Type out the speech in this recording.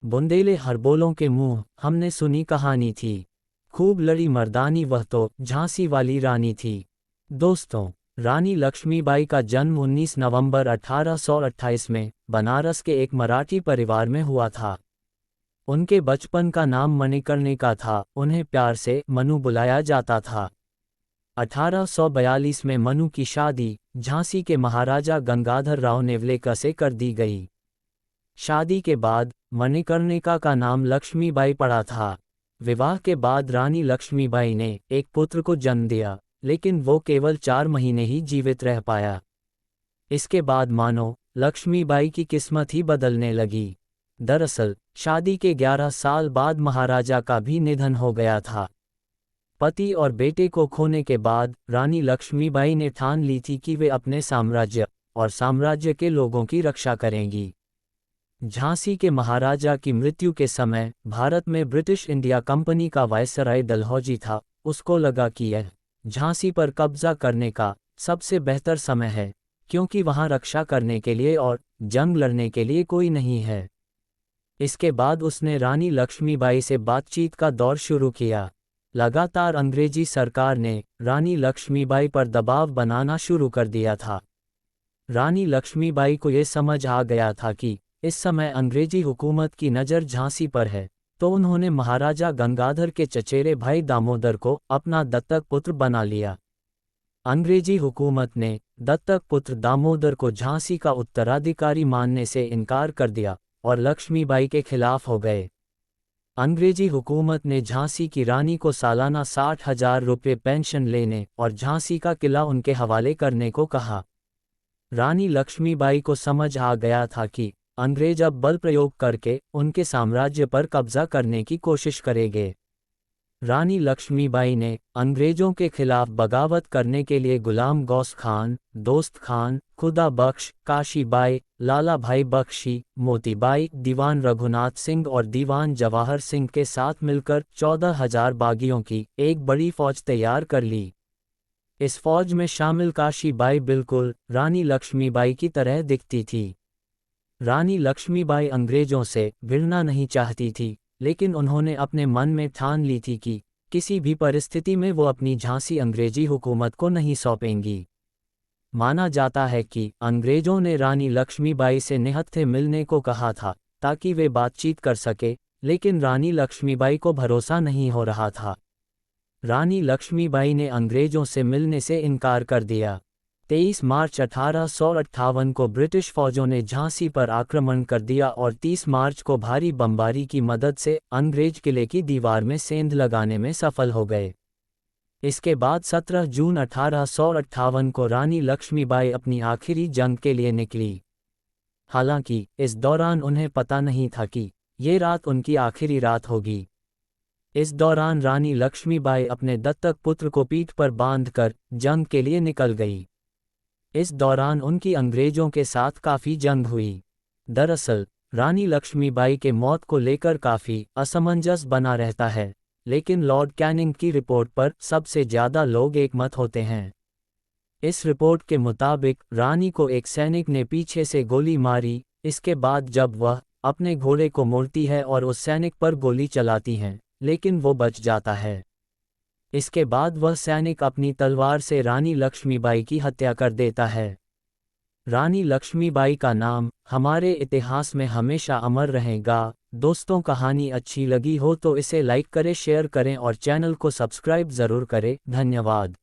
बुंदेले हरबोलों के मुंह, हमने सुनी कहानी थी। खूब लड़ी मर्दानी, वह तो झांसी वाली रानी थी। दोस्तों, रानी लक्ष्मीबाई का जन्म 19 नवंबर 1828 में बनारस के एक मराठी परिवार में हुआ था। उनके बचपन का नाम मणिकर्णिका था, उन्हें प्यार से मनु बुलाया जाता था। 1842 में मनु की शादी झांसी के महाराजा गंगाधर राव नेवलेकर से कर दी गई। शादी के बाद मणिकर्णिका का नाम लक्ष्मीबाई पड़ा था। विवाह के बाद रानी लक्ष्मीबाई ने एक पुत्र को जन्म दिया, लेकिन वो केवल 4 महीने ही जीवित रह पाया। इसके बाद मानो लक्ष्मीबाई की किस्मत ही बदलने लगी। दरअसल शादी के 11 साल बाद महाराजा का भी निधन हो गया था। पति और बेटे को खोने के बाद रानी लक्ष्मीबाई ने ठान ली थी कि वे अपने साम्राज्य और साम्राज्य के लोगों की रक्षा करेंगी। झांसी के महाराजा की मृत्यु के समय भारत में ब्रिटिश इंडिया कंपनी का वायसराय डलहौजी था। उसको लगा कि यह झांसी पर कब्जा करने का सबसे बेहतर समय है, क्योंकि वहां रक्षा करने के लिए और जंग लड़ने के लिए कोई नहीं है। इसके बाद उसने रानी लक्ष्मीबाई से बातचीत का दौर शुरू किया। लगातार अंग्रेजी सरकार ने रानी लक्ष्मीबाई पर दबाव बनाना शुरू कर दिया था। रानी लक्ष्मीबाई को ये समझ आ गया था कि इस समय अंग्रेजी हुकूमत की नज़र झांसी पर है, तो उन्होंने महाराजा गंगाधर के चचेरे भाई दामोदर को अपना दत्तक पुत्र बना लिया। अंग्रेजी हुकूमत ने दत्तक पुत्र दामोदर को झांसी का उत्तराधिकारी मानने से इनकार कर दिया और लक्ष्मीबाई के खिलाफ हो गए। अंग्रेजी हुकूमत ने झांसी की रानी को सालाना 60,000 रुपये पेंशन लेने और झांसी का किला उनके हवाले करने को कहा। रानी लक्ष्मीबाई को समझ आ गया था कि अंग्रेज अब बल प्रयोग करके उनके साम्राज्य पर कब्जा करने की कोशिश करेंगे। रानी लक्ष्मीबाई ने अंग्रेजों के खिलाफ बगावत करने के लिए गुलाम गौस खान, दोस्त खान, खुदा बख्श, काशीबाई, लाला भाई बख्शी, मोतीबाई, दीवान रघुनाथ सिंह और दीवान जवाहर सिंह के साथ मिलकर 14,000 बागियों की एक बड़ी फौज तैयार कर ली। इस फौज में शामिल काशीबाई बिल्कुल रानी लक्ष्मीबाई की तरह दिखती थी। रानी लक्ष्मीबाई अंग्रेजों से भिड़ना नहीं चाहती थी, लेकिन उन्होंने अपने मन में ठान ली थी कि किसी भी परिस्थिति में वो अपनी झांसी अंग्रेजी हुकूमत को नहीं सौंपेंगी। माना जाता है कि अंग्रेजों ने रानी लक्ष्मीबाई से निहत्थे मिलने को कहा था ताकि वे बातचीत कर सके, लेकिन रानी लक्ष्मीबाई को भरोसा नहीं हो रहा था। रानी लक्ष्मीबाई ने अंग्रेजों से मिलने से इनकार कर दिया। 23 मार्च 1858 को ब्रिटिश फौजों ने झांसी पर आक्रमण कर दिया और 30 मार्च को भारी बमबारी की मदद से अंग्रेज किले की दीवार में सेंध लगाने में सफल हो गए। इसके बाद 17 जून 1858 को रानी लक्ष्मीबाई अपनी आखिरी जंग के लिए निकली। हालांकि इस दौरान उन्हें पता नहीं था कि ये रात उनकी आखिरी रात होगी। इस दौरान रानी लक्ष्मीबाई अपने दत्तक पुत्र को पीठ पर बांधकर जंग के लिए निकल गई। इस दौरान उनकी अंग्रेजों के साथ काफ़ी जंग हुई। दरअसल रानी लक्ष्मीबाई के मौत को लेकर काफ़ी असमंजस बना रहता है, लेकिन लॉर्ड कैनिंग की रिपोर्ट पर सबसे ज़्यादा लोग एकमत होते हैं। इस रिपोर्ट के मुताबिक रानी को एक सैनिक ने पीछे से गोली मारी। इसके बाद जब वह अपने घोड़े को मोड़ती है और उस सैनिक पर गोली चलाती हैं, लेकिन वो बच जाता है। इसके बाद वह सैनिक अपनी तलवार से रानी लक्ष्मीबाई की हत्या कर देता है। रानी लक्ष्मीबाई का नाम हमारे इतिहास में हमेशा अमर रहेगा। दोस्तों, कहानी अच्छी लगी हो तो इसे लाइक करें, शेयर करें और चैनल को सब्सक्राइब ज़रूर करें। धन्यवाद।